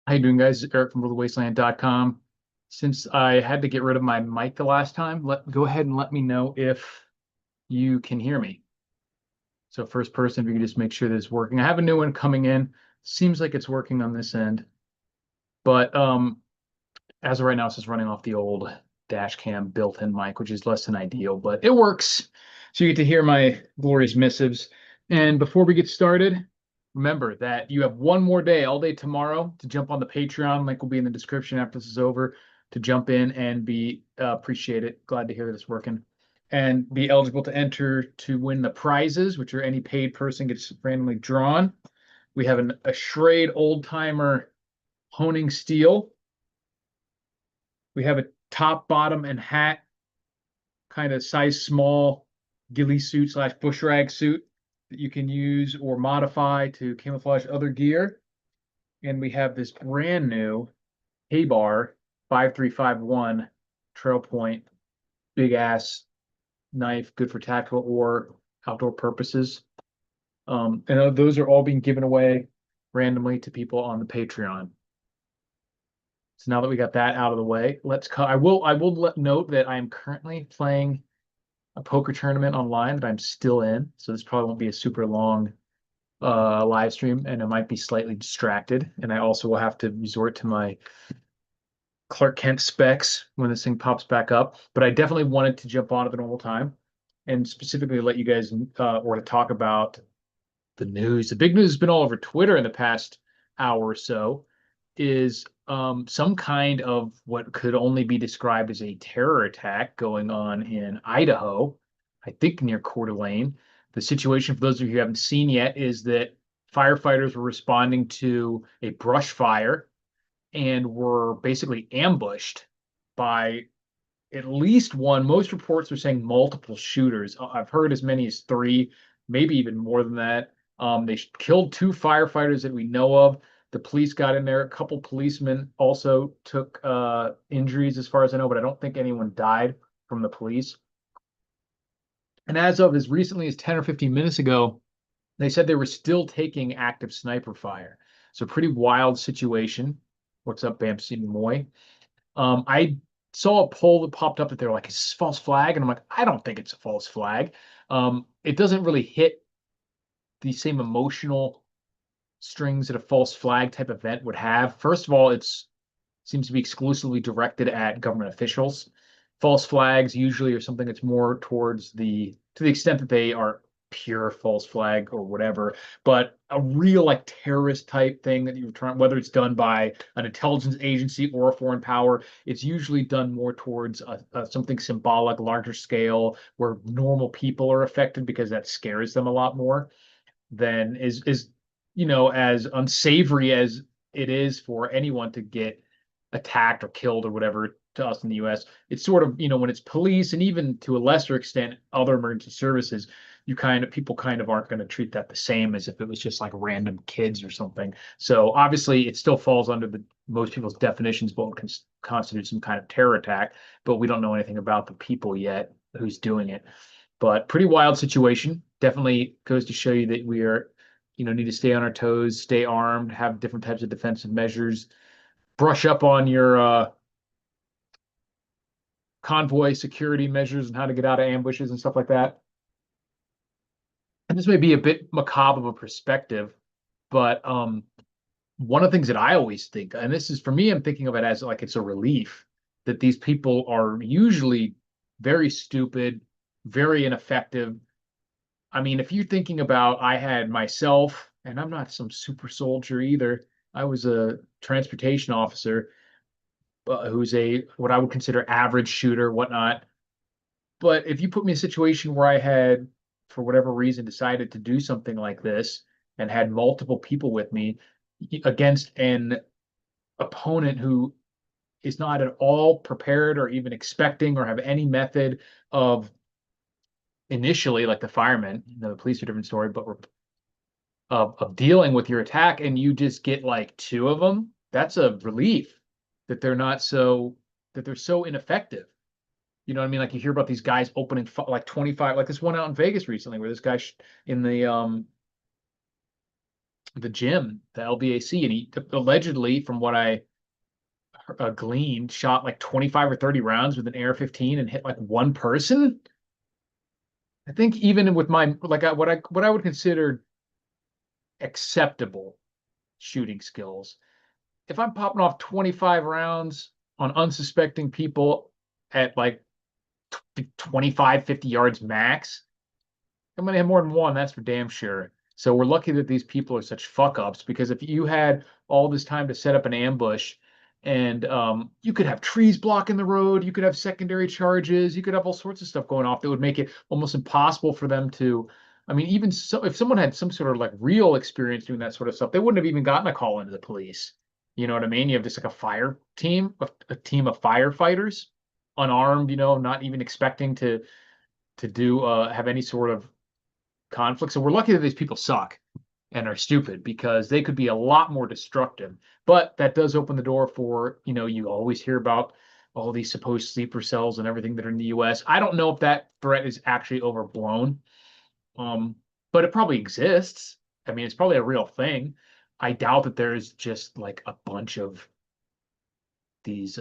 How you doing, guys? Eric from RuleTheWasteland.com. Since I had to get rid of my mic the last time, go ahead and let me know if you can hear me. So first person, if you could just make sure that it's working. I have a new one coming in. Seems like it's working on this end, but as of right now, it's just running off the old dash cam built-in mic, which is less than ideal, but it works. So you get to hear my glorious missives. And before we get started, remember that you have one more day, all day tomorrow, to jump on the Patreon. Link will be in the description after this is over to jump in and be appreciate it. Glad to hear that it's working. And be eligible to enter to win the prizes, which are any paid person gets randomly drawn. We have a Schrade old timer honing steel. We have a top, bottom, and hat kind of size small ghillie suit slash bush rag suit that you can use or modify to camouflage other gear. And we have this brand new K-Bar 5351 trail point, big ass knife, good for tactical or outdoor purposes. And those are all being given away randomly to people on the Patreon. So now that we got that out of the way, I will note that I am currently playing a poker tournament online that I'm still in. So this probably won't be a super long live stream, and I might be slightly distracted. And I also will have to resort to my Clark Kent specs when this thing pops back up. But I definitely wanted to jump on at the normal time and specifically let you guys or to talk about the news. The big news has been all over Twitter in the past hour or so is some kind of what could only be described as a terror attack going on in Idaho, I think near Coeur d'Alene. The situation, for those of you who haven't seen yet, is that firefighters were responding to a brush fire and were basically ambushed by at least one. Most reports are saying multiple shooters. I've heard as many as three, maybe even more than that. They killed two firefighters that we know of. The police got in there. A couple policemen also took injuries, as far as I know, but I don't think anyone died from the police. And as of as recently as 10 or 15 minutes ago, they said they were still taking active sniper fire. So pretty wild situation. What's up, Bamsi Moy? I saw a poll that popped up that they're like, "Is this a false flag?" And I'm like, I don't think it's a false flag. It doesn't really hit the same emotional strings that a false flag type event would have. First of all, it's seems to be exclusively directed at government officials. False flags usually are something that's more towards to the extent that they are pure false flag or whatever, but a real like terrorist type thing that you're trying, whether it's done by an intelligence agency or a foreign power, it's usually done more towards something symbolic, larger scale, where normal people are affected because that scares them a lot more than is as unsavory as it is for anyone to get attacked or killed or whatever to us in the US. It's sort of, when it's police and even to a lesser extent other emergency services, people kind of aren't going to treat that the same as if it was just like random kids or something. So obviously it still falls under the most people's definitions of what can constitute some kind of terror attack, but we don't know anything about the people yet who's doing it. But pretty wild situation. Definitely goes to show you that we are, need to stay on our toes, stay armed, have different types of defensive measures, brush up on your convoy security measures and how to get out of ambushes and stuff like that. And this may be a bit macabre of a perspective, but one of the things that I always think, and this is for me, I'm thinking of it as like it's a relief that these people are usually very stupid, very ineffective. I mean, if you're thinking about, I had myself, and I'm not some super soldier either. I was a transportation officer who's a what I would consider average shooter, whatnot. But if you put me in a situation where I had, for whatever reason, decided to do something like this and had multiple people with me against an opponent who is not at all prepared or even expecting or have any method of initially, like the firemen, the police are a different story, but of dealing with your attack, and you just get like two of them, that's a relief that they're so ineffective. You know what I mean? Like you hear about these guys opening like 25, like this one out in Vegas recently, where this guy in the the gym, the LBAC, and he allegedly, from what I gleaned, shot like 25 or 30 rounds with an AR-15 and hit like one person. I think even with my like what I would consider acceptable shooting skills, if I'm popping off 25 rounds on unsuspecting people at like 25, 50 yards max, I'm going to have more than one, that's for damn sure. So we're lucky that these people are such fuck ups, because if you had all this time to set up an ambush, and you could have trees blocking the road, you could have secondary charges, you could have all sorts of stuff going off that would make it almost impossible for them to. I mean, even so, if someone had some sort of like real experience doing that sort of stuff, they wouldn't have even gotten a call into the police. You know what I mean? You have just like a fire team, a team of firefighters, unarmed, not even expecting to do have any sort of conflict. So we're lucky that these people suck and are stupid, because they could be a lot more destructive. But that does open the door for, you always hear about all these supposed sleeper cells and everything that are in the US. I don't know if that threat is actually overblown, um, but it probably exists. I mean, it's probably a real thing. I doubt that there's just like a bunch of these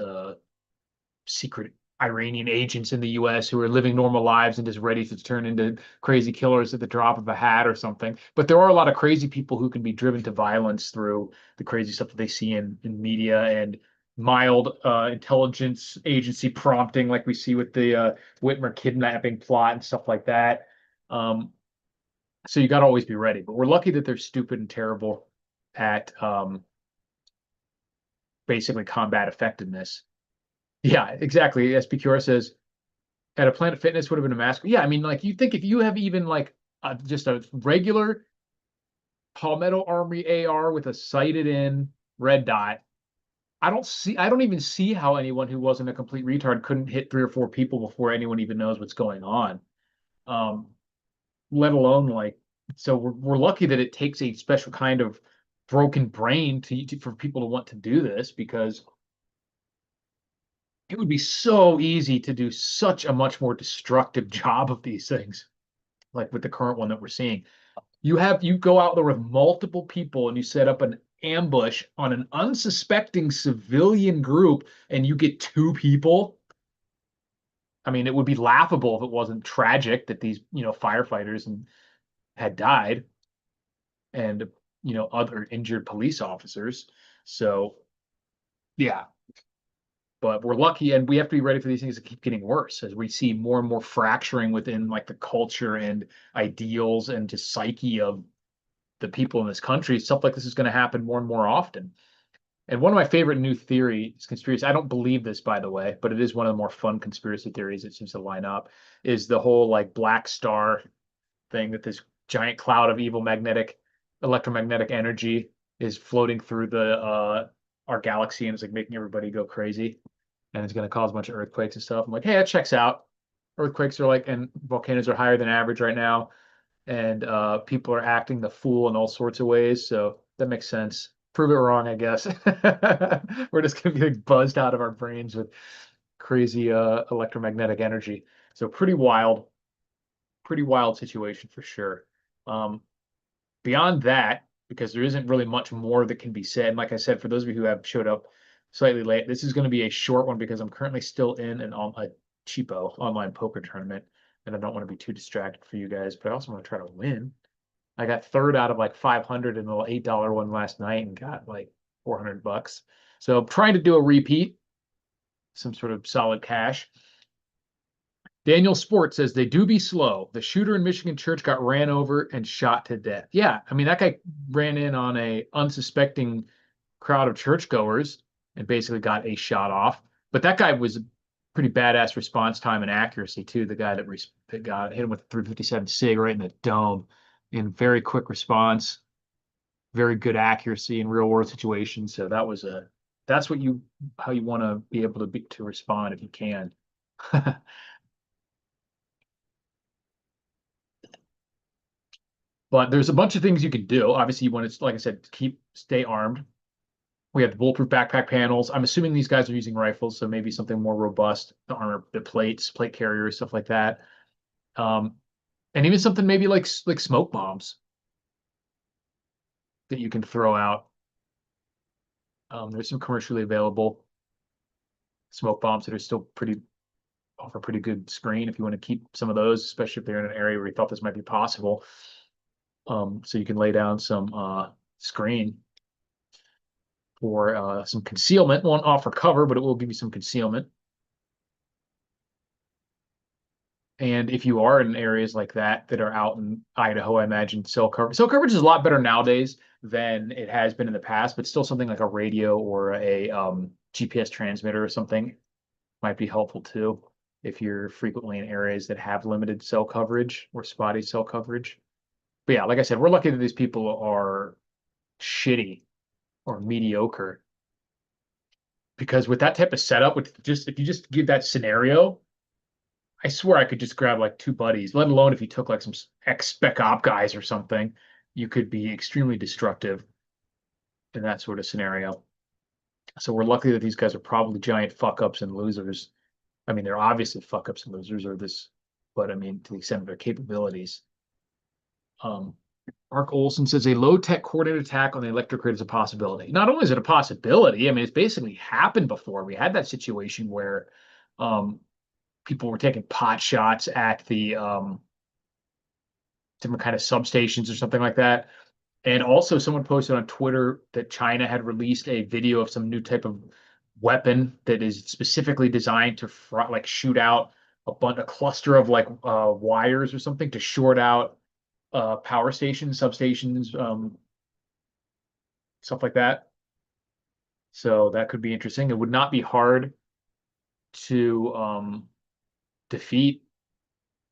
secret Iranian agents in the US who are living normal lives and just ready to turn into crazy killers at the drop of a hat or something. But there are a lot of crazy people who can be driven to violence through the crazy stuff that they see in media and mild intelligence agency prompting, like we see with the Whitmer kidnapping plot and stuff like that. Um, so you got to always be ready. But we're lucky that they're stupid and terrible at basically combat effectiveness. Yeah, exactly. SPQR says at a Planet Fitness would have been a mask. Yeah, I mean, like you think if you have even like just a regular Palmetto Armory AR with a sighted in red dot, I don't even see how anyone who wasn't a complete retard couldn't hit three or four people before anyone even knows what's going on. Um, let alone like, so we're lucky that it takes a special kind of broken brain for people to want to do this, because it would be so easy to do such a much more destructive job of these things, like with the current one that we're seeing. You go out there with multiple people and you set up an ambush on an unsuspecting civilian group and you get two people. I mean, it would be laughable if it wasn't tragic that these, firefighters had died, and, other injured police officers. So, yeah, but we're lucky, and we have to be ready for these things to keep getting worse as we see more and more fracturing within like the culture and ideals and just psyche of the people in this country. Stuff like this is going to happen more and more often. And one of my favorite new theories, conspiracy, I don't believe this, by the way, but it is one of the more fun conspiracy theories that seems to line up, is the whole like black star thing, that this giant cloud of evil electromagnetic energy is floating through the our galaxy, and it's like making everybody go crazy, and it's going to cause a bunch of earthquakes and stuff. I'm like, hey, that checks out. Earthquakes are like, and volcanoes are higher than average right now, and people are acting the fool in all sorts of ways. So that makes sense. Prove it wrong, I guess. We're just gonna be like buzzed out of our brains with crazy electromagnetic energy. So pretty wild situation for sure. Um, Beyond that, because there isn't really much more that can be said. And like I said, for those of you who have showed up slightly late, this is going to be a short one because I'm currently still in a cheapo online poker tournament, and I don't want to be too distracted for you guys, but I also want to try to win. I got third out of like 500 in the $8 one last night and got like 400 bucks. So I'm trying to do a repeat, some sort of solid cash. Daniel Sport says they do be slow. The shooter in Michigan Church got ran over and shot to death. Yeah, I mean that guy ran in on a unsuspecting crowd of churchgoers and basically got a shot off. But that guy was pretty badass response time and accuracy too. The guy that got hit him with a 357 SIG right in the dome, in very quick response, very good accuracy in real world situations. So that's what you how you want to be able to respond if you can. But there's a bunch of things you can do. Obviously, you want to, like I said, stay armed. We have the bulletproof backpack panels. I'm assuming these guys are using rifles, so maybe something more robust, the armor, the plates, plate carriers, stuff like that. Um, and even something maybe like smoke bombs. that you can throw out. There's some commercially available smoke bombs that are still pretty offer pretty good screen if you want to keep some of those, especially if they're in an area where you thought this might be possible. So you can lay down some screen for some concealment. Won't offer cover, but it will give you some concealment. And if you are in areas like that are out in Idaho, I imagine cell coverage is a lot better nowadays than it has been in the past, but still something like a radio or a GPS transmitter or something might be helpful too if you're frequently in areas that have limited cell coverage or spotty cell coverage. But yeah, like I said, we're lucky that these people are shitty or mediocre because with that type of setup, with just if you just give that scenario, I swear I could just grab like two buddies, let alone if you took like some ex-spec op guys or something, you could be extremely destructive in that sort of scenario. So we're lucky that these guys are probably giant fuck ups and losers. I mean, they're obviously fuck ups and losers or this, but I mean, to the extent of their capabilities. Um, Mark Olson says a low tech coordinated attack on the electric grid is a possibility. Not only is it a possibility, I mean, it's basically happened before. We had that situation where um, people were taking pot shots at the different kind of substations or something like that. And also, someone posted on Twitter that China had released a video of some new type of weapon that is specifically designed to like shoot out a cluster of like wires or something to short out power stations, substations, stuff like that. So that could be interesting. It would not be hard to defeat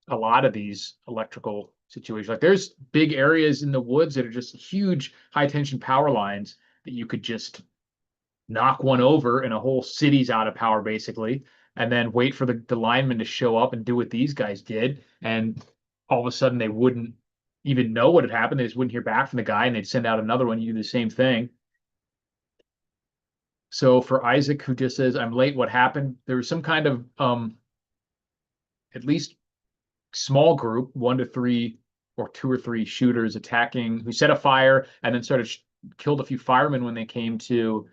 a lot of these electrical situations. Like there's big areas in the woods that are just huge high tension power lines that you could just knock one over and a whole city's out of power basically, and then wait for the linemen to show up and do what these guys did. And all of a sudden they wouldn't even know what had happened. They just wouldn't hear back from the guy and they'd send out another one. You do the same thing. So for Isaac, who just says, I'm late, what happened? There was some kind of at least small group, 1 to 3 or 2 or 3 shooters attacking, who set a fire and then started killed a few firemen when they came to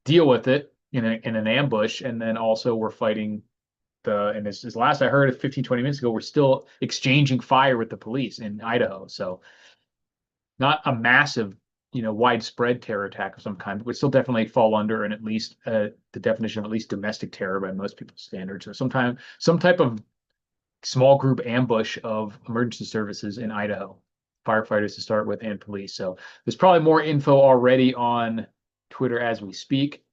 deal with it in an ambush, and then also we're fighting and this last I heard 15, 20 minutes ago, we're still exchanging fire with the police in Idaho. So not a massive, widespread terror attack of some kind, but would still definitely fall under and at least the definition of at least domestic terror by most people's standards. So some type of small group ambush of emergency services in Idaho, firefighters to start with, and police. So there's probably more info already on Twitter as we speak,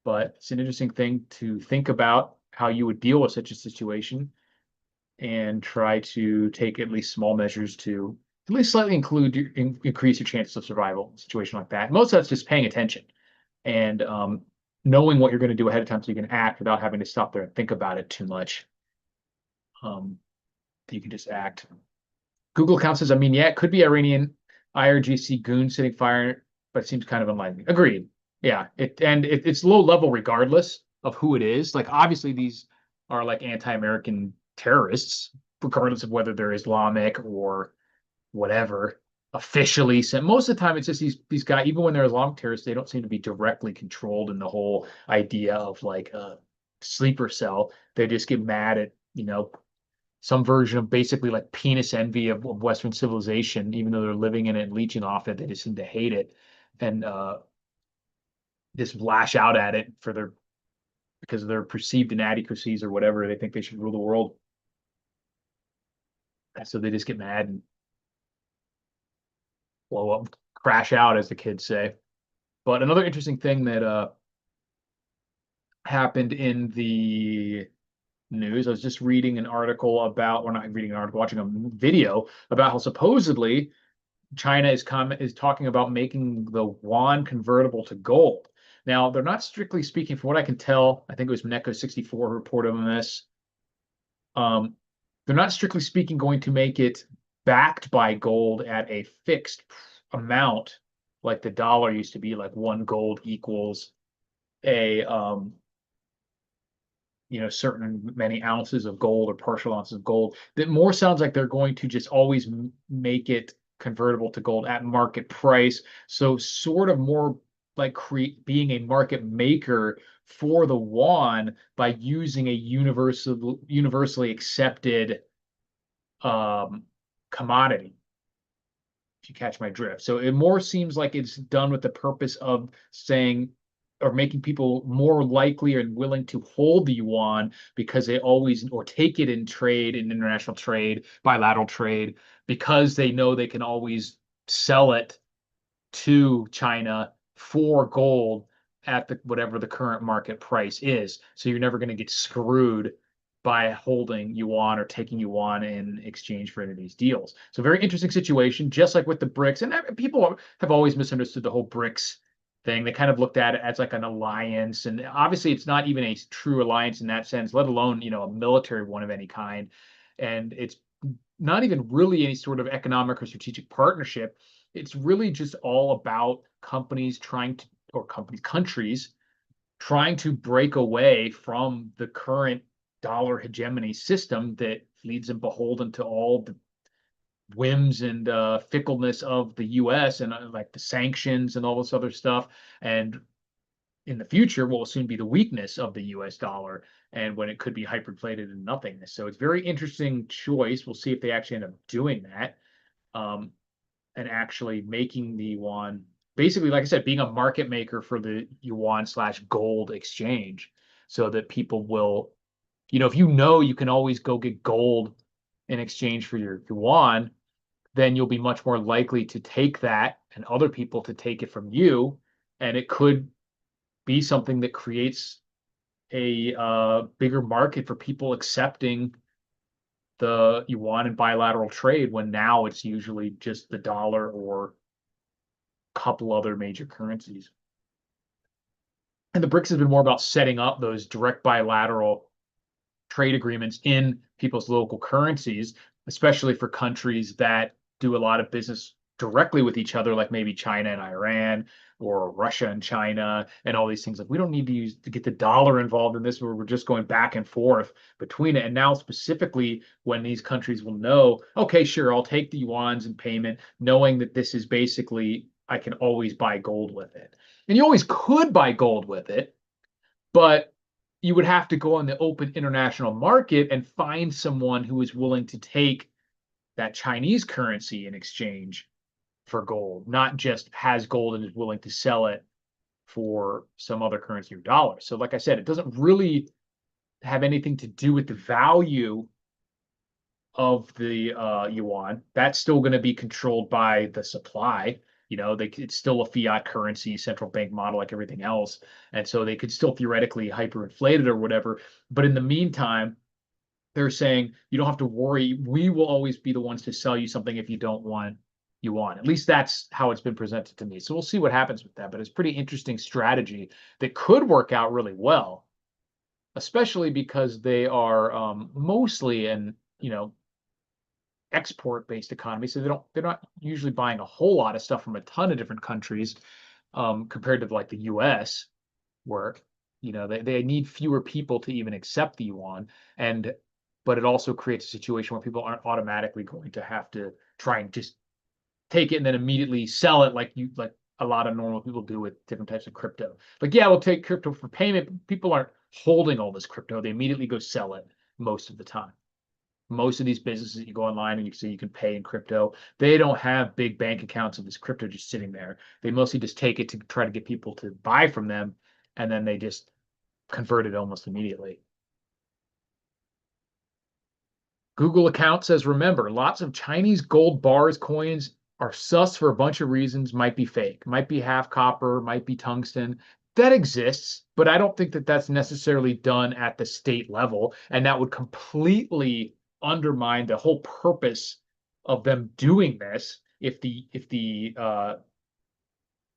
but it's an interesting thing to think about how you would deal with such a situation and try to take at least small measures to at least slightly increase your chances of survival in a situation like that. Most of that's just paying attention and knowing what you're going to do ahead of time so you can act without having to stop there and think about it too much. You can just act. Google account says, I mean, yeah, it could be Iranian IRGC goons setting fire, but it seems kind of unlikely. Agreed. Yeah, it's low level regardless of who it is. Like obviously these are like anti-American terrorists, regardless of whether they're Islamic or whatever officially. So most of the time it's just these guys, even when they're Islamic terrorists, they don't seem to be directly controlled in the whole idea of like a sleeper cell. They just get mad at, some version of basically like penis envy of Western civilization, even though they're living in it and leeching off it, they just seem to hate it and just lash out at it because of their perceived inadequacies or whatever. They think they should rule the world. And so they just get mad and blow up, crash out, as the kids say. But another interesting thing that happened in the news. I was just reading an article about, or not reading an article, watching a video about how supposedly China is talking about making the yuan convertible to gold. Now, they're not strictly speaking, from what I can tell, I think it was Neko64 who reported on this. They're not strictly speaking going to make it backed by gold at a fixed amount, like the dollar used to be, like 1 gold equals a certain many ounces of gold or partial ounces of gold. That more sounds like they're going to just always make it convertible to gold at market price. So sort of more like being a market maker for the yuan by using a universally accepted commodity, if you catch my drift. So it more seems like it's done with the purpose of saying or making people more likely and willing to hold the yuan because they always or take it in trade, in international trade, bilateral trade, because they know they can always sell it to China for gold at the whatever the current market price is. So you're never going to get screwed by holding yuan or taking yuan in exchange for any of these deals. So very interesting situation, just like with the BRICS. And people have always misunderstood the whole BRICS thing. They kind of looked at it as like an alliance, and obviously it's not even a true alliance in that sense, let alone, a military one of any kind. And it's not even really any sort of economic or strategic partnership. It's really just all about companies trying to, or countries trying to break away from the current dollar hegemony system that leads them beholden to all the whims and fickleness of the U.S. and like the sanctions and all this other stuff. And in the future will soon be the weakness of the U.S. dollar and when it could be hyperinflated in nothingness. So it's very interesting choice. We'll see if they actually end up doing that and actually making the yuan, basically, like I said, being a market maker for the yuan slash gold exchange so that people will, if you can always go get gold in exchange for your yuan, then you'll be much more likely to take that and other people to take it from you. And it could be something that creates a bigger market for people accepting the yuan in bilateral trade when now it's usually just the dollar or a couple other major currencies. And the BRICS has been more about setting up those direct bilateral trade agreements in people's local currencies, especially for countries that do a lot of business directly with each other, like maybe China and Iran or Russia and China and all these things. Like we don't need to get the dollar involved in this where we're just going back and forth between it. And now specifically when these countries will know, okay, sure, I'll take the yuans in payment, knowing that this is basically I can always buy gold with it. And you always could buy gold with it, but you would have to go on the open international market and find someone who is willing to take that Chinese currency in exchange for gold, not just has gold and is willing to sell it for some other currency or dollar. So like I said, it doesn't really have anything to do with the value of the yuan. That's still going to be controlled by the supply. It's still a fiat currency, central bank model like everything else. And so they could still theoretically hyperinflate it or whatever. But in the meantime, they're saying you don't have to worry. We will always be the ones to sell you something if you don't want yuan. At least that's how it's been presented to me. So we'll see what happens with that. But it's a pretty interesting strategy that could work out really well, especially because they are mostly an export-based economy. So they're not usually buying a whole lot of stuff from a ton of different countries compared to like the U.S. where they need fewer people to even accept the yuan, but it also creates a situation where people aren't automatically going to have to try and just take it and then immediately sell it like a lot of normal people do with different types of crypto. Like, yeah, we'll take crypto for payment, but people aren't holding all this crypto. They immediately go sell it most of the time. Most of these businesses, you go online and you see you can pay in crypto. They don't have big bank accounts of this crypto just sitting there. They mostly just take it to try to get people to buy from them, and then they just convert it almost immediately. Google account says, remember, lots of Chinese gold bars coins are sus for a bunch of reasons, might be fake, might be half copper, might be tungsten. That exists, but I don't think that that's necessarily done at the state level. And that would completely undermine the whole purpose of them doing this if the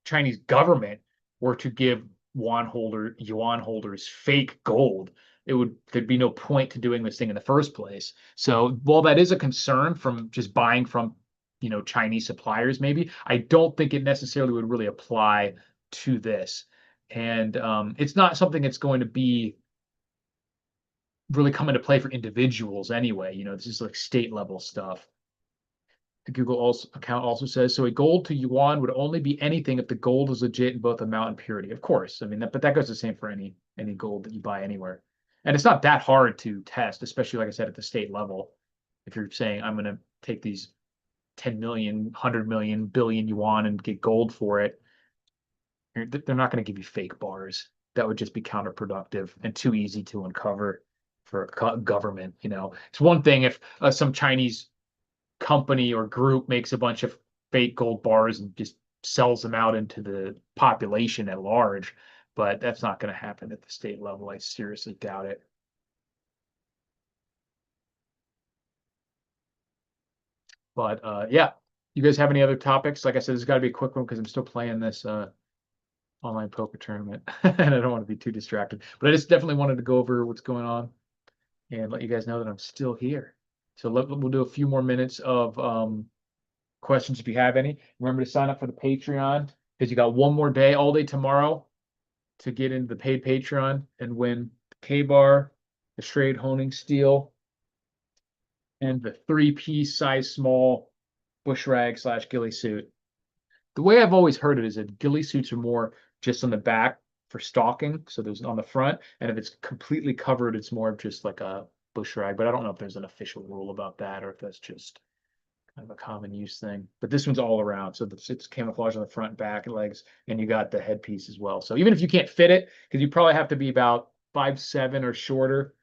Chinese government were to give yuan holders fake gold. There'd be no point to doing this thing in the first place. So while that is a concern from just buying from Chinese suppliers, maybe I don't think it necessarily would really apply to this. And it's not something that's going to be really come into play for individuals anyway. This is like state level stuff. The Google also, account also says, so a gold to yuan would only be anything if the gold is legit in both amount and purity. Of course, I mean that, but that goes the same for any gold that you buy anywhere. And it's not that hard to test, especially like I said at the state level. If you're saying I'm going to take these 10 million, 100 million, billion yuan and get gold for it, they're not going to give you fake bars. That would just be counterproductive and too easy to uncover for a government. It's one thing if some Chinese company or group makes a bunch of fake gold bars and just sells them out into the population at large, but that's not going to happen at the state level. I seriously doubt it. But yeah, you guys have any other topics? Like I said, this has got to be a quick one because I'm still playing this online poker tournament and I don't want to be too distracted. But I just definitely wanted to go over what's going on and let you guys know that I'm still here. So we'll do a few more minutes of questions if you have any. Remember to sign up for the Patreon because you got one more day, all day tomorrow, to get into the paid Patreon and win the K-bar, the Straight Honing Steel, and the three-piece size small bush rag / ghillie suit. The way I've always heard it is that ghillie suits are more just on the back for stalking, so there's on the front, and if it's completely covered, it's more of just like a bush rag. But I don't know if there's an official rule about that or if that's just kind of a common use thing. But this one's all around, so it's camouflage on the front, back, and legs, and you got the headpiece as well. So even if you can't fit it, because you probably have to be about 5'7" or shorter,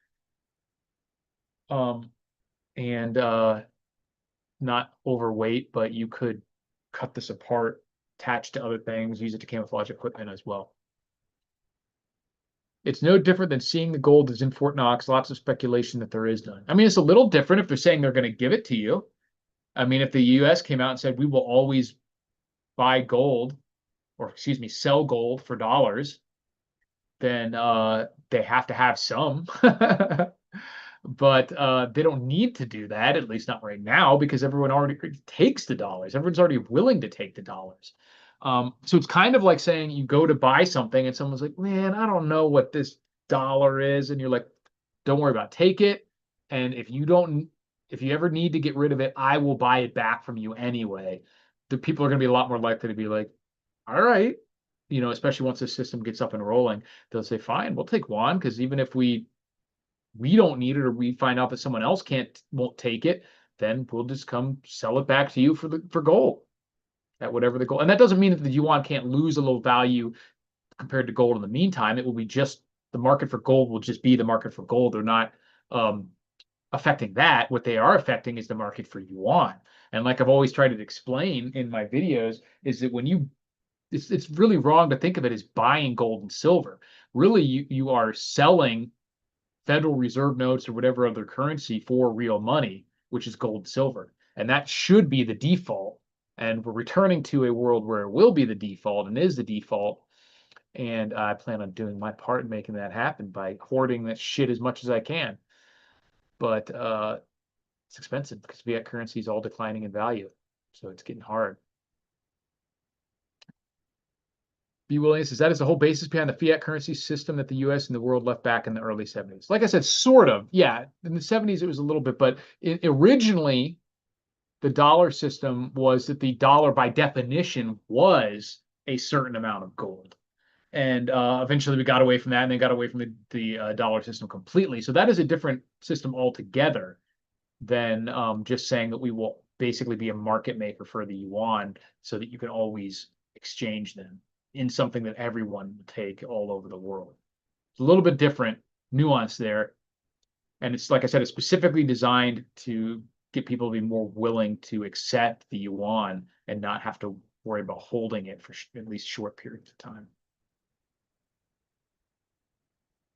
and not overweight, but you could cut this apart, attach to other things, use it to camouflage equipment as well. It's no different than seeing the gold is in Fort Knox. Lots of speculation that there is none. I mean, it's a little different if they're saying they're going to give it to you. I mean, if the U.S. came out and said we will always buy gold, or excuse me, sell gold for dollars, then they have to have some. But they don't need to do that, at least not right now, because everyone already takes the dollars. Everyone's already willing to take the dollars. So it's kind of like saying you go to buy something and someone's like, man, I don't know what this dollar is. And you're like, don't worry about it. Take it. And if you ever need to get rid of it, I will buy it back from you anyway. The people are going to be a lot more likely to be like, all right, especially once the system gets up and rolling, they'll say, fine, we'll take one, because even if we don't need it or we find out that someone else won't take it, then we'll just come sell it back to you for gold at whatever the gold. And that doesn't mean that the yuan can't lose a little value compared to gold in the meantime. It will be just the market for gold will just be the market for gold. They're not affecting that. What they are affecting is the market for yuan. And like I've always tried to explain in my videos, is that when it's really wrong to think of it as buying gold and silver. Really, you are selling Federal Reserve notes or whatever other currency for real money, which is gold and silver. And that should be the default. And we're returning to a world where it will be the default and is the default. And I plan on doing my part in making that happen by hoarding that shit as much as I can. But it's expensive because fiat currency is all declining in value. So it's getting hard. B. Williams says that is the whole basis behind the fiat currency system that the U.S. and the world left back in the early 70s. Like I said, sort of. Yeah, in the 70s it was a little bit, but originally the dollar system was that the dollar by definition was a certain amount of gold. And eventually we got away from that and then got away from the dollar system completely. So that is a different system altogether than just saying that we will basically be a market maker for the yuan so that you can always exchange them in something that everyone will take all over the world. It's a little bit different nuance there. And it's like I said, it's specifically designed to get people to be more willing to accept the yuan and not have to worry about holding it for at least short periods of time.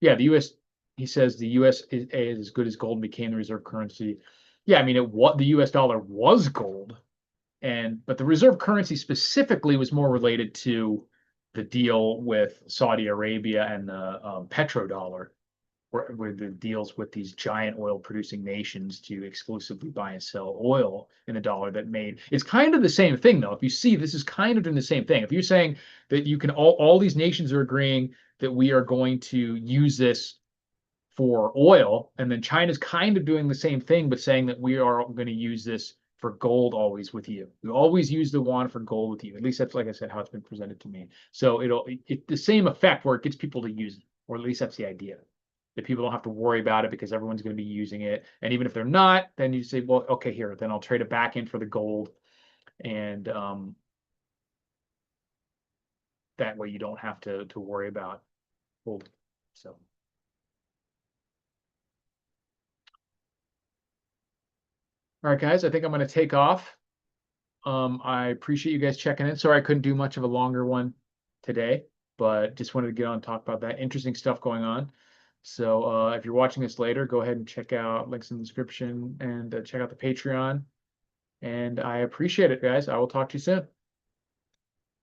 Yeah, the U.S. He says the U.S. is as good as gold and became the reserve currency. Yeah, I mean, the U.S. dollar was gold, but the reserve currency specifically was more related to the deal with Saudi Arabia and the petrodollar, where the deals with these giant oil producing nations to exclusively buy and sell oil in the dollar that made. It's kind of the same thing, though. If you see, this is kind of doing the same thing. If you're saying that you can, all these nations are agreeing that we are going to use this for oil, and then China's kind of doing the same thing, but saying that we are going to use this for gold always with you. You always use the yuan for gold with you. At least that's, like I said, how it's been presented to me. So the same effect where it gets people to use it, or at least that's the idea. That people don't have to worry about it because everyone's going to be using it. And even if they're not, then you say, well, okay, here, then I'll trade it back in for the gold. And that way you don't have to worry about holding. So. All right, guys, I think I'm going to take off. I appreciate you guys checking in. Sorry I couldn't do much of a longer one today, but just wanted to get on and talk about that. Interesting stuff going on. So if you're watching this later, go ahead and check out links in the description and check out the Patreon. And I appreciate it, guys. I will talk to you soon.